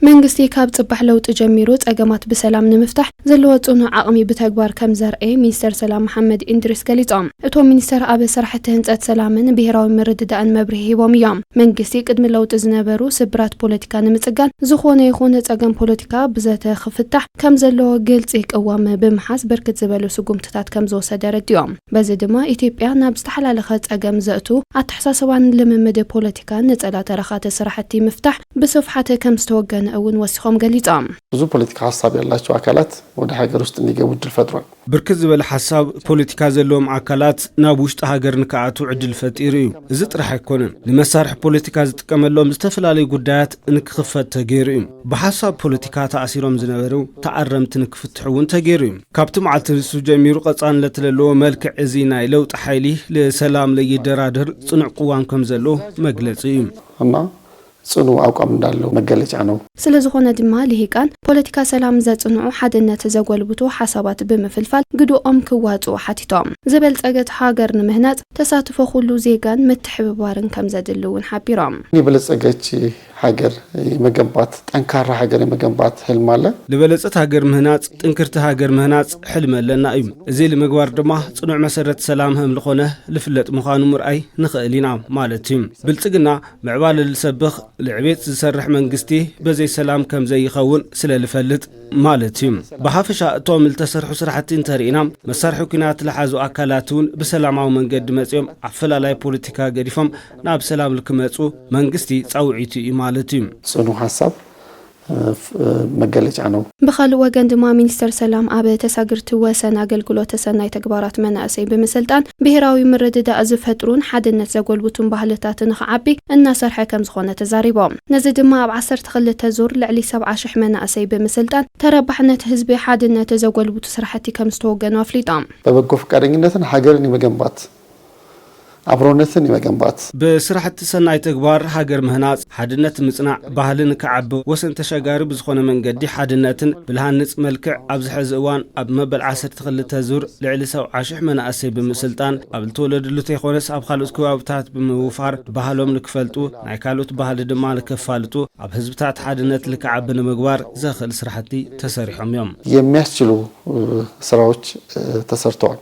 መንግስቲ ካብ ጽባሕ ለውጥ ጀሚሩ ጸገማት በሰላም ንምፍታሕ ዘለዎ ጽኑዕ ዓቕሚ ብተግባር ከም ዘርአ ሚኒስተር ሰላም መሐመድ ኢድሪስ ገሊጾም እቶም ሚኒስተር ኣብ ስራሕቲ ህንጸት ሰላምን ብሄራዊ ምርድዳእን መብርሂ ሂቦም እዮም መንግስቲ ቅድሚ ለውጥ ዝነበሩ ስብራት ፖለቲካ ንምጽጋን ዝኾነ ይኹን ጸገም ፖለቲካ ብዘተ ክፍታሕ ከም ዘለዎ ግልጽ ይቅዋም ብምሓዝ በርክት ዝበሉ ስጉምትታት ከም ዝወሰደ ረድዮም በዚ ድማ ኢትዮጵያ ናብ ዝተሓላለኸ ጸገም ዘእቱ ኣተሓሳስባን ልምምድ ፖለቲካ ነጸላ ተረኻተ ስራሕቲ ምፍታሕ ብስፍሓት ከም ዝተወገነ እውን ወሲኾም ገሊጾም ብዙ ፖለቲካ ሐሳብ ያላቸው አካላት ወደ ሀገር ውስጥ እንዲገቡ እድል ፈጥሯል ብርክት ዝበለ ሐሳብ ፖለቲካ ዘለዎም አካላት ናብ ውሽጥ ሀገር ንከኣቱ ዕድል ፈጢሩ እዩ እዚ ጥራሕ አይኮነን ለመሳርሕ ፖለቲካ ዝጥቀመሎም ዝተፈላለዩ ጉዳያት ንክኽፈት ተገይሩ እዩ በሐሳብ ፖለቲካ ተኣሲሮም ዝነበሩ ተኣረምት ንክፍትሑን ተገይሩ እዩ ካብቲ መዓልቲ ርእሱ ጀሚሩ ቀጻንለት ዘለዎ መልክዕ እዚ ናይ ለውጥ ሓይሊ ለሰላም ለይደራደር ጽኑዕ ቁዋም ከም ዘሎ መግለጺ እዩ እና ጽኑ አቋም እንዳለው መገለጫ ነው ስለዝኾነ ድማ ልሂቃን ፖለቲካ ሰላም ዘጽንዑ ሓድነት ዘጎልብቱ ሐሳባት በመፍልፋል ግዱኦም ክዋጹ ሓቲቶም ዝበልጸገት ሃገር ንምህናጽ ተሳትፎ ሁሉ ዜጋን ምትሕብባርን ከም ዘድልውን ሓቢሮም የበለጸገች ሀገር የመገንባት ጠንካራ ሀገር የመገንባት ህልም አለ ለበለጸት ሀገር ምህናጽ ጥንክርት ሀገር ምህናጽ ህልም አለና እዩ እዚ ለመግባር ድማ ጽኑዕ መሰረት ሰላም ህም ለኾነ ልፍለጥ ምዃኑ ምርአይ ንኽእሊና ማለት እዩ ብልጽግና ምዕባል ልሰብኽ ልዕቤት ዝሰርሕ መንግስቲ በዘይ ሰላም ከም ዘይኸውን ስለልፈልጥ ማለት እዩ በሐፈሻ እቶም ልተሰርሑ ስራሕቲ እንተሪኢና መሳርሒ ኩናት ለሓዙ አካላቱን በሰላማዊ መንገድ መጽዮም አፈላላይ ፖለቲካ ገዲፎም ናብ ሰላም ልክመጹ መንግስቲ ጻውዒቱ ማለት እዩ ጽኑ ሐሳብ መገለጫ ነው በኻል ወገን ድማ ሚኒስተር ሰላም አበ ተሳግርት ወሰን አገልግሎት ሰናይ ተግባራት መናእሰይ በመሰልጣን ብሄራዊ ምርድዳእ ዝፈጥሩን ሓድነት ዘጎልብቱን ባህልታትን ከዓቢ እናሰርሐ ከም ዝኾነ ተዛሪቦም ነዚ ድማ ኣብ 12 ዙር ልዕሊ 70,000 መናእሰይ በመሰልጣን ተረባሕነት ህዝቢ ሓድነት ዘጎልብቱ ስራሕቲ ከም ዝተወገኑ አፍሊጦም በበጎ ፈቃደኝነትን ሀገርን የመገንባት አብሮነትን የመገንባት በስራሕቲ ሰናይ ተግባር ሀገር ምህናጽ ሓድነት ምጽናዕ ባህልን ከዓብ ወሰን ተሸጋሪ ብዝኾነ መንገዲ ሓድነትን ብልሃንጽ መልክዕ ኣብ ዝሕዚ እዋን ኣብ መበል 12 ዙር ልዕሊ 70,000 መናእሰይ ብምስልጣን ኣብ ተወለድሉ ተይኾነስ ኣብ ካልኦት ከባቢታት ብምውፋር ባህሎም ንክፈልጡ ናይ ካልኦት ባህሊ ድማ ንከፋልጡ ኣብ ህዝብታት ሓድነት ልከዓብ ንምግባር ዘኽእል ስራሕቲ ተሰሪሖም እዮም የሚያስችሉ ስራዎች ተሰርተዋል